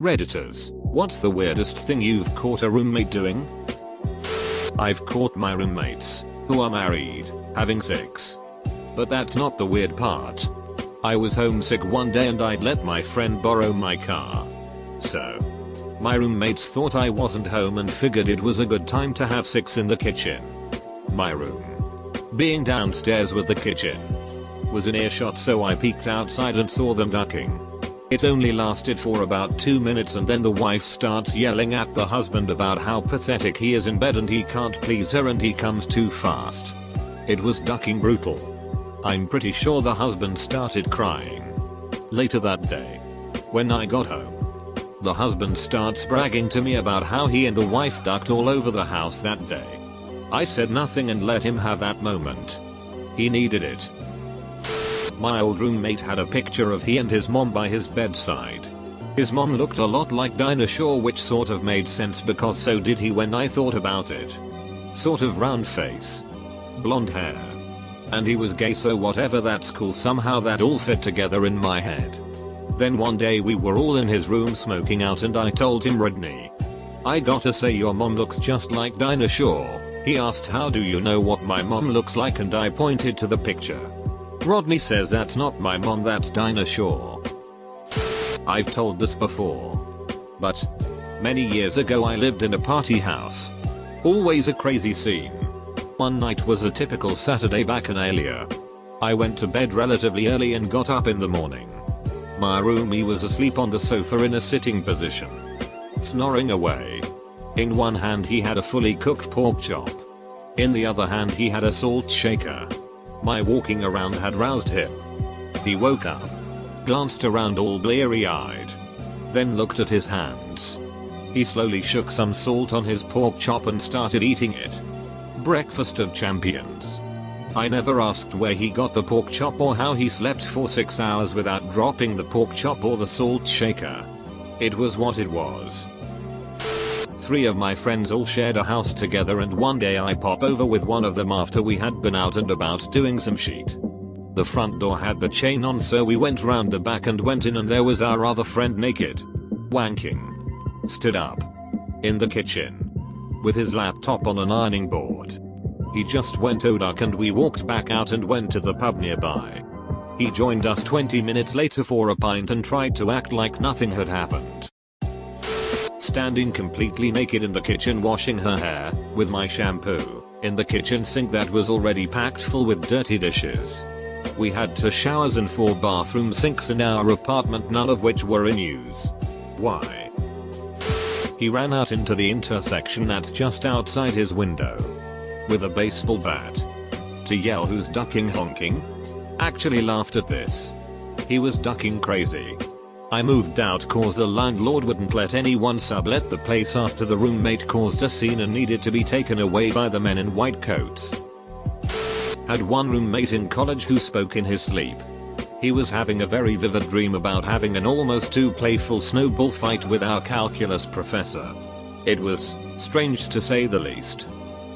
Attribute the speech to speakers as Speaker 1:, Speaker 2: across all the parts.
Speaker 1: Redditors, what's the weirdest thing you've caught a roommate doing? I've caught my roommates, who are married, having sex. But that's not the weird part. I was homesick one day and I'd let my friend borrow my car. So, my roommates thought I wasn't home and figured it was a good time to have sex in the kitchen. My room, being downstairs with the kitchen, was in earshot, so I peeked outside and saw them ducking. It only lasted for about 2 minutes and then the wife starts yelling at the husband about how pathetic he is in bed and he can't please her and he comes too fast. It was ducking brutal. I'm pretty sure the husband started crying. Later that day, when I got home, the husband starts bragging to me about how he and the wife ducked all over the house that day. I said nothing and let him have that moment. He needed it. My old roommate had a picture of he and his mom by his bedside. His mom looked a lot like Dinah Shore, which sort of made sense because so did he when I thought about it. Sort of round face, blonde hair. And he was gay, so whatever, that's cool. Somehow that all fit together in my head. Then one day we were all in his room smoking out and I told him, "Rodney, I gotta say your mom looks just like Dinah Shore." He asked, "How do you know what my mom looks like?" and I pointed to the picture. Rodney says, "That's not my mom, that's Dinah Shore." I've told this before, but many years ago I lived in a party house. Always a crazy scene. One night was a typical Saturday bacchanalia. I went to bed relatively early and got up in the morning. My roomie was asleep on the sofa in a sitting position, snoring away. In one hand he had a fully cooked pork chop. In the other hand he had a salt shaker. My walking around had roused him. He woke up, glanced around all bleary-eyed, then looked at his hands. He slowly shook some salt on his pork chop and started eating it. Breakfast of champions. I never asked where he got the pork chop or how he slept for 6 hours without dropping the pork chop or the salt shaker. It was what it was. 3 of my friends all shared a house together and one day I pop over with one of them after we had been out and about doing some shit. The front door had the chain on, so we went round the back and went in and there was our other friend naked, wanking, stood up, in the kitchen, with his laptop on an ironing board. He just went duck and we walked back out and went to the pub nearby. He joined us 20 minutes later for a pint and tried to act like nothing had happened. Standing completely naked in the kitchen washing her hair, with my shampoo, in the kitchen sink that was already packed full with dirty dishes. We had 2 showers and 4 bathroom sinks in our apartment, none of which were in use. Why? He ran out into the intersection that's just outside his window, with a baseball bat, to yell, "Who's ducking honking?" Actually laughed at this. He was ducking crazy. I moved out cause the landlord wouldn't let anyone sublet the place after the roommate caused a scene and needed to be taken away by the men in white coats. Had one roommate in college who spoke in his sleep. He was having a very vivid dream about having an almost too playful snowball fight with our calculus professor. It was strange to say the least.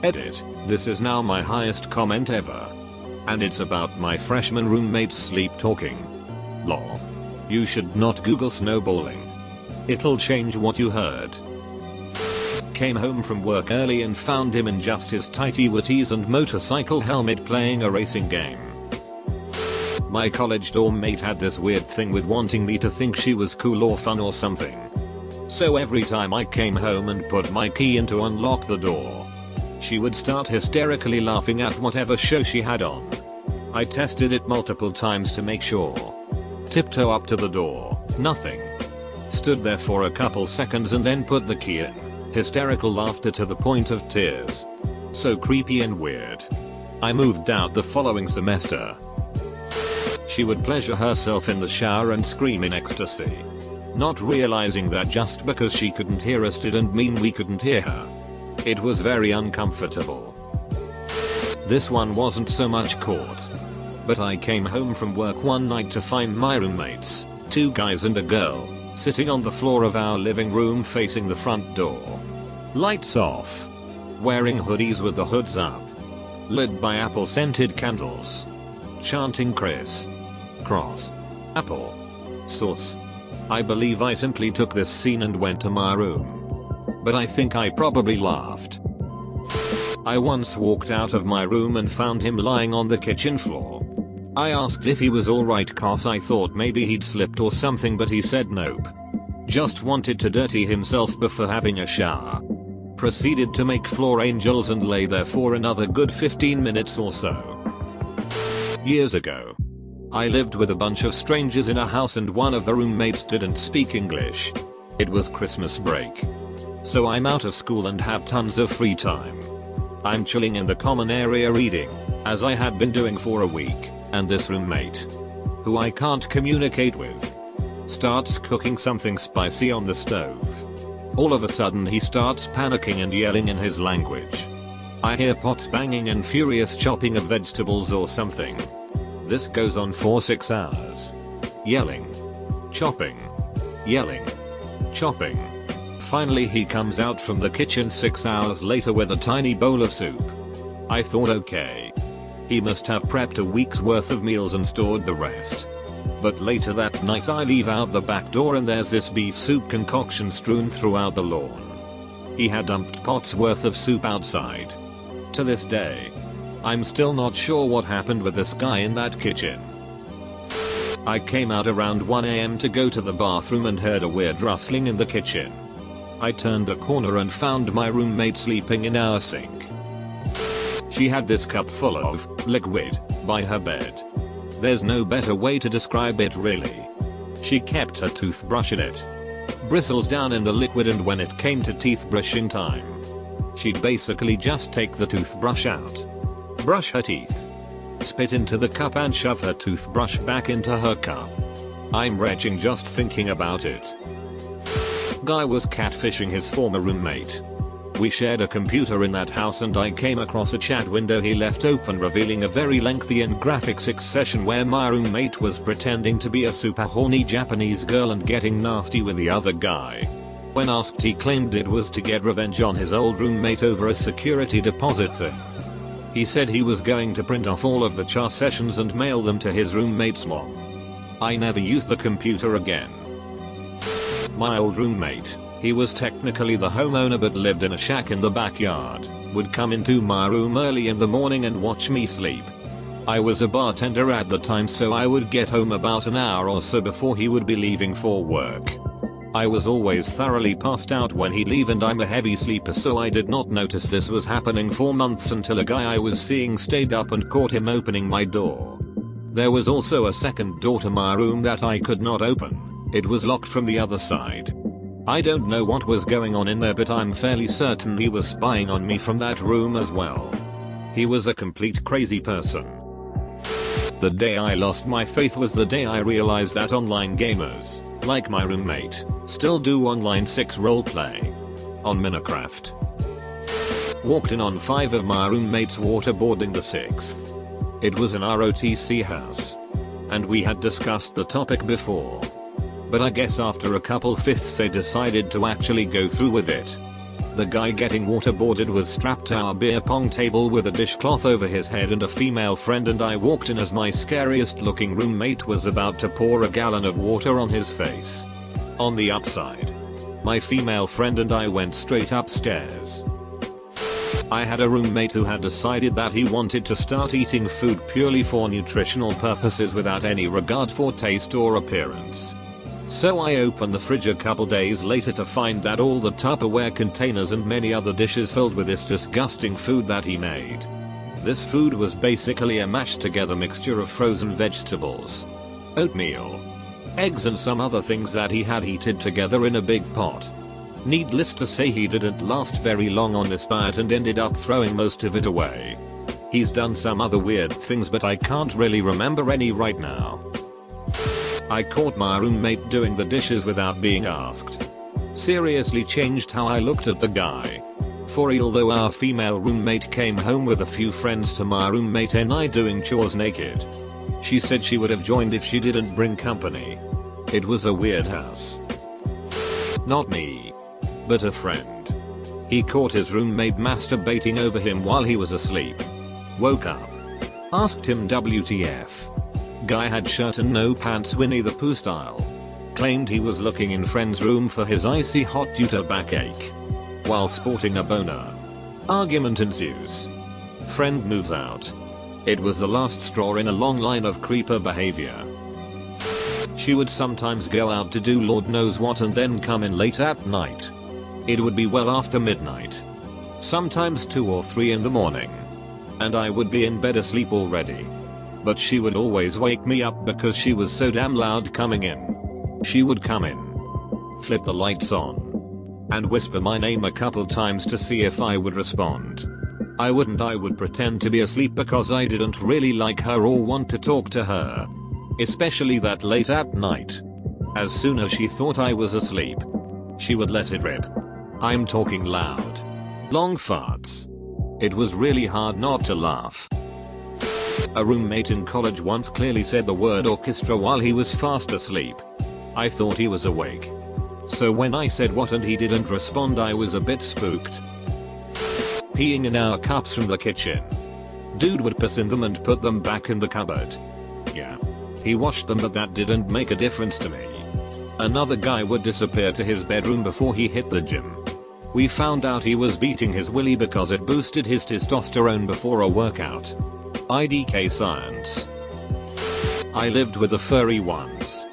Speaker 1: Edit, this is now my highest comment ever. And it's about my freshman roommate's sleep talking. Lol. You should not Google snowballing. It'll change what you heard. Came home from work early and found him in just his tighty whities and motorcycle helmet playing a racing game. My college dorm mate had this weird thing with wanting me to think she was cool or fun or something. So every time I came home and put my key in to unlock the door, she would start hysterically laughing at whatever show she had on. I tested it multiple times to make sure. Tiptoe up to the door, nothing. Stood there for a couple seconds and then put the key in. Hysterical laughter to the point of tears. So creepy and weird. I moved out the following semester. She would pleasure herself in the shower and scream in ecstasy, not realizing that just because she couldn't hear us didn't mean we couldn't hear her. It was very uncomfortable. This one wasn't so much caught. But I came home from work one night to find my roommates, 2 guys and a girl, sitting on the floor of our living room facing the front door. Lights off. Wearing hoodies with the hoods up. Lit by apple scented candles. Chanting Chris. Cross. Apple. Sauce. I believe I simply took this scene and went to my room. But I think I probably laughed. I once walked out of my room and found him lying on the kitchen floor. I asked if he was alright cause I thought maybe he'd slipped or something, but he said nope. Just wanted to dirty himself before having a shower. Proceeded to make floor angels and lay there for another good 15 minutes or so. Years ago, I lived with a bunch of strangers in a house and one of the roommates didn't speak English. It was Christmas break. So I'm out of school and have tons of free time. I'm chilling in the common area reading, as I had been doing for a week, and this roommate, who I can't communicate with, starts cooking something spicy on the stove. All of a sudden he starts panicking and yelling in his language. I hear pots banging and furious chopping of vegetables or something. This goes on for 6 hours. Yelling. Chopping. Yelling. Chopping. Finally he comes out from the kitchen 6 hours later with a tiny bowl of soup. I thought okay. He must have prepped a week's worth of meals and stored the rest. But later that night I leave out the back door and there's this beef soup concoction strewn throughout the lawn. He had dumped pots worth of soup outside. To this day, I'm still not sure what happened with this guy in that kitchen. I came out around 1 AM to go to the bathroom and heard a weird rustling in the kitchen. I turned a corner and found my roommate sleeping in our sink. She had this cup full of liquid by her bed. There's no better way to describe it really. She kept her toothbrush in it. Bristles down in the liquid, and when it came to teeth brushing time, she'd basically just take the toothbrush out, brush her teeth, spit into the cup and shove her toothbrush back into her cup. I'm retching just thinking about it. Guy was catfishing his former roommate. We shared a computer in that house and I came across a chat window he left open revealing a very lengthy and graphic session where my roommate was pretending to be a super horny Japanese girl and getting nasty with the other guy. When asked, he claimed it was to get revenge on his old roommate over a security deposit thing. He said he was going to print off all of the chat sessions and mail them to his roommate's mom. I never used the computer again. My old roommate, he was technically the homeowner but lived in a shack in the backyard, would come into my room early in the morning and watch me sleep. I was a bartender at the time, so I would get home about an hour or so before he would be leaving for work. I was always thoroughly passed out when he'd leave and I'm a heavy sleeper, so I did not notice this was happening for months until a guy I was seeing stayed up and caught him opening my door. There was also a second door to my room that I could not open. It was locked from the other side. I don't know what was going on in there, but I'm fairly certain he was spying on me from that room as well. He was a complete crazy person. The day I lost my faith was the day I realized that online gamers, like my roommate, still do online 6 roleplay on Minecraft. Walked in on 5 of my roommates waterboarding the 6th. It was an ROTC house. And we had discussed the topic before. But I guess after a couple fifths they decided to actually go through with it. The guy getting waterboarded was strapped to our beer pong table with a dishcloth over his head and a female friend, and I walked in as my scariest looking roommate was about to pour a gallon of water on his face. On the upside, my female friend and I went straight upstairs. I had a roommate who had decided that he wanted to start eating food purely for nutritional purposes without any regard for taste or appearance. So I opened the fridge a couple days later to find that all the Tupperware containers and many other dishes filled with this disgusting food that he made. This food was basically a mashed together mixture of frozen vegetables, oatmeal, eggs and some other things that he had heated together in a big pot. Needless to say, he didn't last very long on this diet and ended up throwing most of it away. He's done some other weird things, but I can't really remember any right now. I caught my roommate doing the dishes without being asked. Seriously changed how I looked at the guy. For real though, our female roommate came home with a few friends to my roommate and I doing chores naked. She said she would have joined if she didn't bring company. It was a weird house. Not me, but a friend. He caught his roommate masturbating over him while he was asleep. Woke up. Asked him WTF. Guy had shirt and no pants, Winnie the Pooh style. Claimed he was looking in friend's room for his icy hot due to backache. While sporting a boner. Argument ensues. Friend moves out. It was the last straw in a long line of creeper behavior. She would sometimes go out to do Lord knows what and then come in late at night. It would be well after midnight. Sometimes 2 or 3 in the morning. And I would be in bed asleep already. But she would always wake me up because she was so damn loud coming in. She would come in, flip the lights on, and whisper my name a couple times to see if I would respond. I would pretend to be asleep because I didn't really like her or want to talk to her. Especially that late at night. As soon as she thought I was asleep, she would let it rip. I'm talking loud. Long farts. It was really hard not to laugh. A roommate in college once clearly said the word orchestra while he was fast asleep. I thought he was awake. So when I said what and he didn't respond, I was a bit spooked. Peeing in our cups from the kitchen. Dude would piss in them and put them back in the cupboard. Yeah. He washed them, but that didn't make a difference to me. Another guy would disappear to his bedroom before he hit the gym. We found out he was beating his willy because it boosted his testosterone before a workout. IDK science. I lived with a furry once.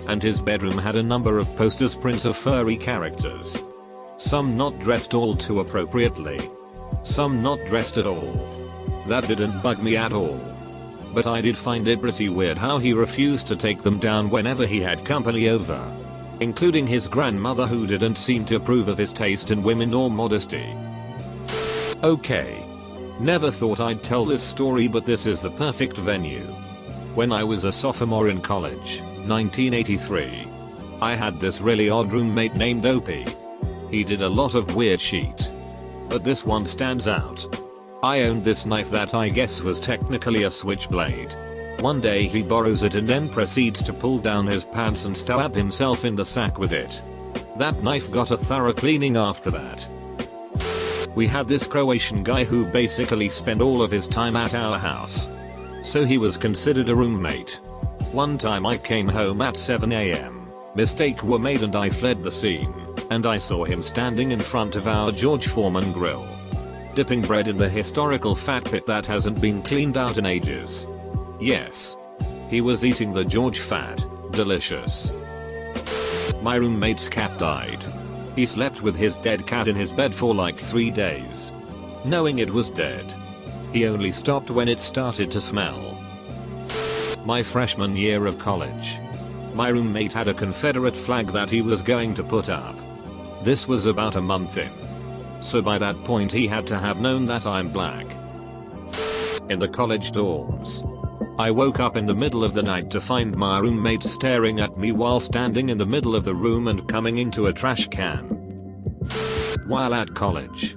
Speaker 1: And his bedroom had a number of posters, prints of furry characters. Some not dressed all too appropriately. Some not dressed at all. That didn't bug me at all. But I did find it pretty weird how he refused to take them down whenever he had company over. Including his grandmother, who didn't seem to approve of his taste in women or modesty. Okay. Never thought I'd tell this story, but this is the perfect venue. When I was a sophomore in college, 1983. I had this really odd roommate named Opie. He did a lot of weird shit. But this one stands out. I owned this knife that I guess was technically a switchblade. One day he borrows it and then proceeds to pull down his pants and stab himself in the sack with it. That knife got a thorough cleaning after that. We had this Croatian guy who basically spent all of his time at our house. So he was considered a roommate. One time I came home at 7 AM. Mistake were made and I fled the scene. And I saw him standing in front of our George Foreman grill. Dipping bread in the historical fat pit that hasn't been cleaned out in ages. Yes. He was eating the George fat. Delicious. My roommate's cat died. He slept with his dead cat in his bed for like 3 days. Knowing it was dead. He only stopped when it started to smell. My freshman year of college. My roommate had a Confederate flag that he was going to put up. This was about a month in. So by that point he had to have known that I'm black. In the college dorms. I woke up in the middle of the night to find my roommate staring at me while standing in the middle of the room and coming into a trash can. While at college.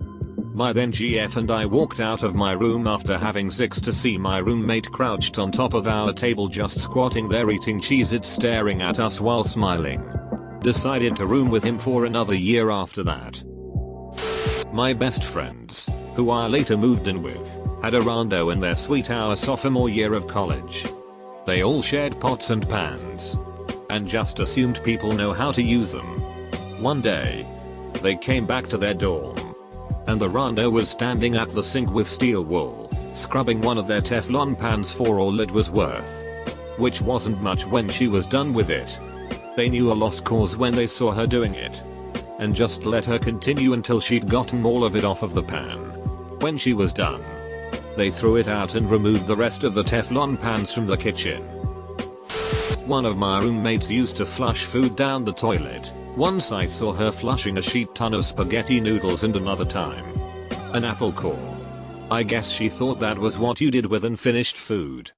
Speaker 1: My then GF and I walked out of my room after having sex to see my roommate crouched on top of our table just squatting there eating Cheez-Its staring at us while smiling. Decided to room with him for another year after that. My best friends, who I later moved in with, had a rando in their suite our sophomore year of college. They all shared pots and pans. And just assumed people know how to use them. One day, they came back to their dorm. And the rando was standing at the sink with steel wool, scrubbing one of their Teflon pans for all it was worth. Which wasn't much when she was done with it. They knew a lost cause when they saw her doing it. And just let her continue until she'd gotten all of it off of the pan. When she was done, they threw it out and removed the rest of the Teflon pans from the kitchen. One of my roommates used to flush food down the toilet. Once I saw her flushing a sheet ton of spaghetti noodles and another time an apple core. I guess she thought that was what you did with unfinished food.